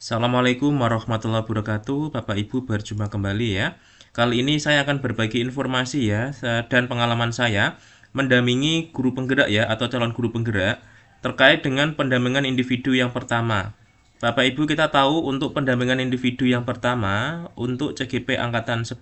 Assalamualaikum warahmatullahi wabarakatuh, Bapak Ibu berjumpa kembali ya. Kali ini saya akan berbagi informasi ya dan pengalaman saya mendampingi guru penggerak ya atau calon guru penggerak terkait dengan pendampingan individu yang pertama. Bapak Ibu, kita tahu untuk pendampingan individu yang pertama untuk CGP angkatan 11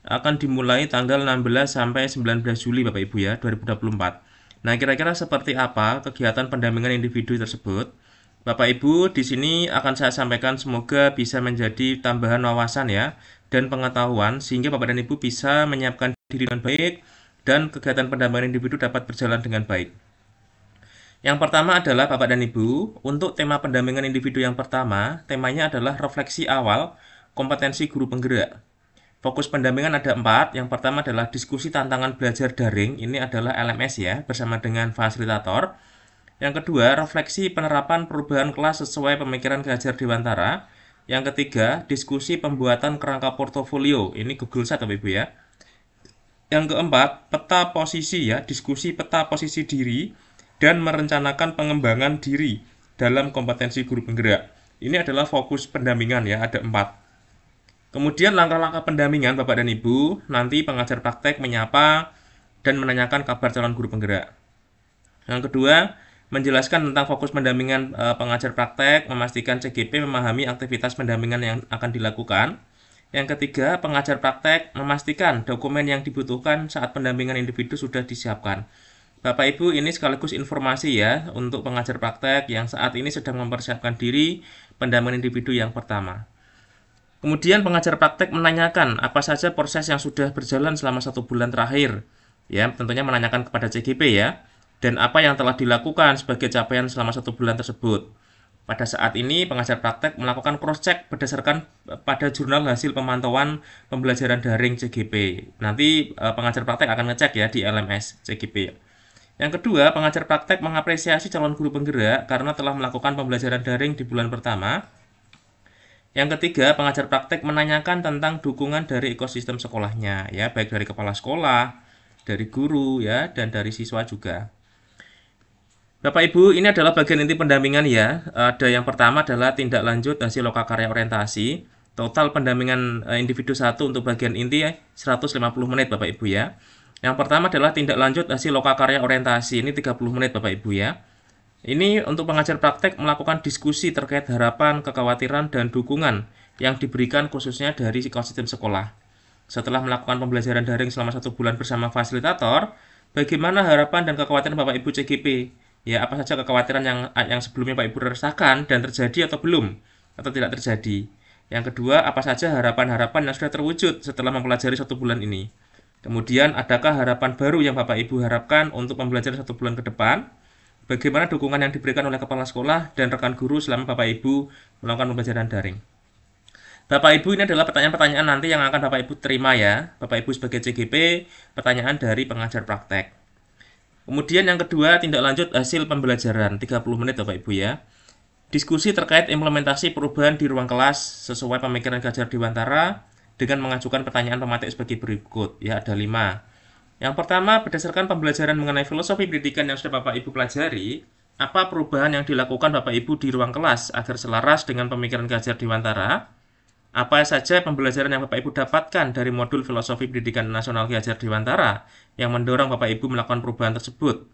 akan dimulai tanggal 16 sampai 19 Juli Bapak Ibu ya 2024. Nah, kira-kira seperti apa kegiatan pendampingan individu tersebut? Bapak Ibu, di sini akan saya sampaikan semoga bisa menjadi tambahan wawasan ya dan pengetahuan sehingga Bapak dan Ibu bisa menyiapkan diri dengan baik dan kegiatan pendampingan individu dapat berjalan dengan baik. Yang pertama adalah Bapak dan Ibu, untuk tema pendampingan individu yang pertama, temanya adalah refleksi awal kompetensi guru penggerak. Fokus pendampingan ada 4. Yang pertama adalah diskusi tantangan belajar daring, ini adalah LMS ya, bersama dengan fasilitator. Yang kedua, refleksi penerapan perubahan kelas sesuai pemikiran Ki Hajar Dewantara. Yang ketiga, diskusi pembuatan kerangka portofolio. Ini Google Sheet Bapak Ibu ya. Yang keempat, peta posisi ya, diskusi peta posisi diri dan merencanakan pengembangan diri dalam kompetensi guru penggerak. Ini adalah fokus pendampingan ya, ada 4. Kemudian langkah-langkah pendampingan Bapak dan Ibu, nanti pengajar praktek menyapa dan menanyakan kabar calon guru penggerak. Yang kedua, menjelaskan tentang fokus pendampingan pengajar praktek, memastikan CGP memahami aktivitas pendampingan yang akan dilakukan. Yang ketiga, pengajar praktek memastikan dokumen yang dibutuhkan saat pendampingan individu sudah disiapkan. Bapak Ibu, ini sekaligus informasi ya untuk pengajar praktek yang saat ini sedang mempersiapkan diri pendampingan individu yang pertama. Kemudian pengajar praktek menanyakan apa saja proses yang sudah berjalan selama 1 bulan terakhir. Ya, tentunya menanyakan kepada CGP ya. Dan apa yang telah dilakukan sebagai capaian selama 1 bulan tersebut. Pada saat ini, pengajar praktek melakukan cross-check berdasarkan pada jurnal hasil pemantauan pembelajaran daring CGP. Nanti pengajar praktek akan ngecek ya di LMS CGP. Yang kedua, pengajar praktek mengapresiasi calon guru penggerak karena telah melakukan pembelajaran daring di bulan pertama. Yang ketiga, pengajar praktek menanyakan tentang dukungan dari ekosistem sekolahnya, ya, baik dari kepala sekolah, dari guru, ya, dan dari siswa juga. Bapak Ibu, ini adalah bagian inti pendampingan ya. Ada yang pertama adalah tindak lanjut hasil lokakarya orientasi. Total pendampingan individu 1 untuk bagian inti 150 menit Bapak Ibu ya. Yang pertama adalah tindak lanjut hasil lokakarya orientasi. Ini 30 menit Bapak Ibu ya. Ini untuk pengajar praktek melakukan diskusi terkait harapan, kekhawatiran, dan dukungan yang diberikan khususnya dari ekosistem sekolah. Setelah melakukan pembelajaran daring selama 1 bulan bersama fasilitator, bagaimana harapan dan kekhawatiran Bapak Ibu CGP? Ya, apa saja kekhawatiran yang sebelumnya Bapak Ibu rasakan dan terjadi atau belum, atau tidak terjadi. Yang kedua, apa saja harapan-harapan yang sudah terwujud setelah mempelajari 1 bulan ini. Kemudian, adakah harapan baru yang Bapak Ibu harapkan untuk pembelajaran 1 bulan ke depan? Bagaimana dukungan yang diberikan oleh kepala sekolah dan rekan guru selama Bapak Ibu melakukan pembelajaran daring. Bapak Ibu, ini adalah pertanyaan-pertanyaan nanti yang akan Bapak Ibu terima ya. Bapak Ibu sebagai CGP, pertanyaan dari pengajar praktek. Kemudian yang kedua, tindak lanjut hasil pembelajaran, 30 menit Bapak Ibu ya. Diskusi terkait implementasi perubahan di ruang kelas sesuai pemikiran Ki Hajar Dewantara dengan mengajukan pertanyaan pematik sebagai berikut. Ya, ada 5. Yang pertama, berdasarkan pembelajaran mengenai filosofi pendidikan yang sudah Bapak Ibu pelajari, apa perubahan yang dilakukan Bapak Ibu di ruang kelas agar selaras dengan pemikiran Ki Hajar Dewantara? Apa saja pembelajaran yang Bapak Ibu dapatkan dari modul filosofi pendidikan nasional Ki Hajar Dewantara yang mendorong Bapak Ibu melakukan perubahan tersebut?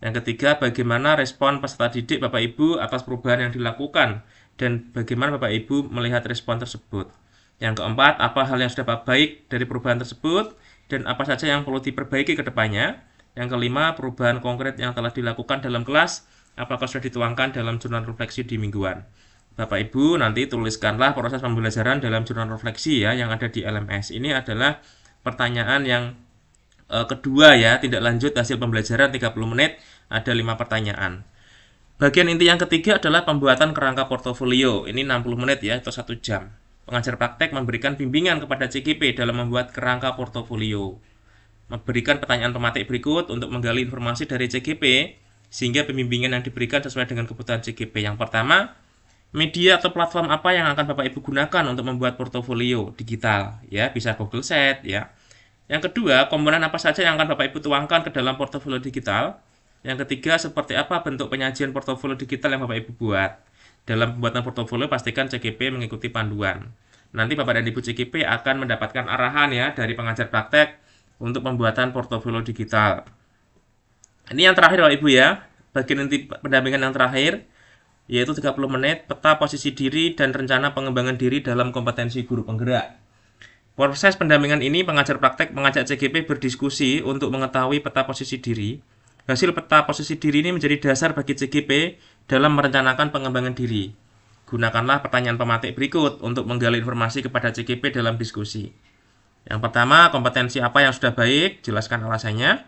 Yang ketiga, bagaimana respon peserta didik Bapak Ibu atas perubahan yang dilakukan dan bagaimana Bapak Ibu melihat respon tersebut? Yang keempat, apa hal yang sudah baik dari perubahan tersebut dan apa saja yang perlu diperbaiki ke depannya? Yang kelima, perubahan konkret yang telah dilakukan dalam kelas, apakah sudah dituangkan dalam jurnal refleksi di mingguan? Bapak Ibu nanti tuliskanlah proses pembelajaran dalam jurnal refleksi ya yang ada di LMS. Ini adalah pertanyaan yang kedua ya, tindak lanjut hasil pembelajaran 30 menit, ada 5 pertanyaan. Bagian inti yang ketiga adalah pembuatan kerangka portofolio. Ini 60 menit ya, atau 1 jam. Pengajar praktek memberikan bimbingan kepada CGP dalam membuat kerangka portofolio. Memberikan pertanyaan pematik berikut untuk menggali informasi dari CGP, sehingga pembimbingan yang diberikan sesuai dengan kebutuhan CGP. Yang pertama, media atau platform apa yang akan Bapak Ibu gunakan untuk membuat portofolio digital? Ya, bisa Google Sheet ya. Yang kedua, komponen apa saja yang akan Bapak Ibu tuangkan ke dalam portofolio digital? Yang ketiga, seperti apa bentuk penyajian portofolio digital yang Bapak Ibu buat? Dalam pembuatan portofolio pastikan CGP mengikuti panduan. Nanti Bapak dan Ibu CGP akan mendapatkan arahan ya dari pengajar praktek untuk pembuatan portofolio digital. Ini yang terakhir Bapak Ibu ya, bagian inti pendampingan yang terakhir, yaitu 30 menit, peta posisi diri dan rencana pengembangan diri dalam kompetensi guru penggerak. Proses pendampingan ini pengajar praktek mengajak CGP berdiskusi untuk mengetahui peta posisi diri. Hasil peta posisi diri ini menjadi dasar bagi CGP dalam merencanakan pengembangan diri. Gunakanlah pertanyaan pematik berikut untuk menggali informasi kepada CGP dalam diskusi. Yang pertama, kompetensi apa yang sudah baik, jelaskan alasannya.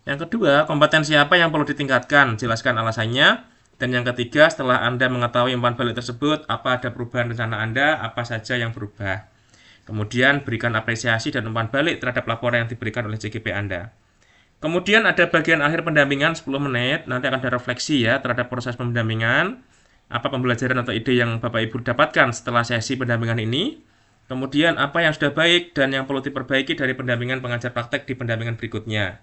Yang kedua, kompetensi apa yang perlu ditingkatkan, jelaskan alasannya. Dan yang ketiga, setelah Anda mengetahui umpan balik tersebut, apa ada perubahan rencana Anda, apa saja yang berubah. Kemudian, berikan apresiasi dan umpan balik terhadap laporan yang diberikan oleh CGP Anda. Kemudian ada bagian akhir pendampingan 10 menit, nanti akan ada refleksi ya terhadap proses pendampingan, apa pembelajaran atau ide yang Bapak Ibu dapatkan setelah sesi pendampingan ini. Kemudian apa yang sudah baik dan yang perlu diperbaiki dari pendampingan pengajar praktek di pendampingan berikutnya.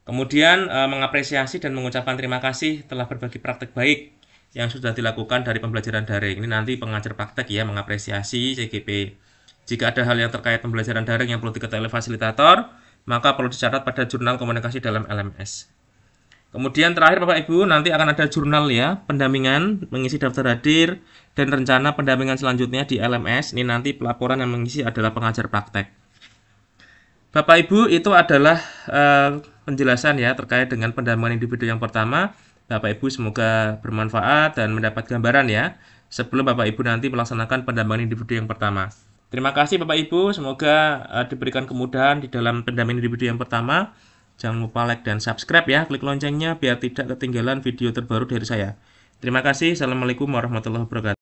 Kemudian mengapresiasi dan mengucapkan terima kasih telah berbagi praktek baik yang sudah dilakukan dari pembelajaran daring. Ini nanti pengajar praktek ya mengapresiasi CGP. Jika ada hal yang terkait pembelajaran daring yang perlu diketahui oleh fasilitator, maka perlu dicatat pada jurnal komunikasi dalam LMS. Kemudian terakhir Bapak Ibu, nanti akan ada jurnal ya, pendampingan, mengisi daftar hadir, dan rencana pendampingan selanjutnya di LMS. Ini nanti pelaporan yang mengisi adalah pengajar praktek. Bapak Ibu, itu adalah penjelasan ya terkait dengan pendampingan individu yang pertama. Bapak Ibu semoga bermanfaat dan mendapat gambaran ya sebelum Bapak Ibu nanti melaksanakan pendampingan individu yang pertama. Terima kasih Bapak Ibu, semoga diberikan kemudahan di dalam pendampingan individu yang pertama. Jangan lupa like dan subscribe ya, klik loncengnya biar tidak ketinggalan video terbaru dari saya. Terima kasih, Assalamualaikum warahmatullahi wabarakatuh.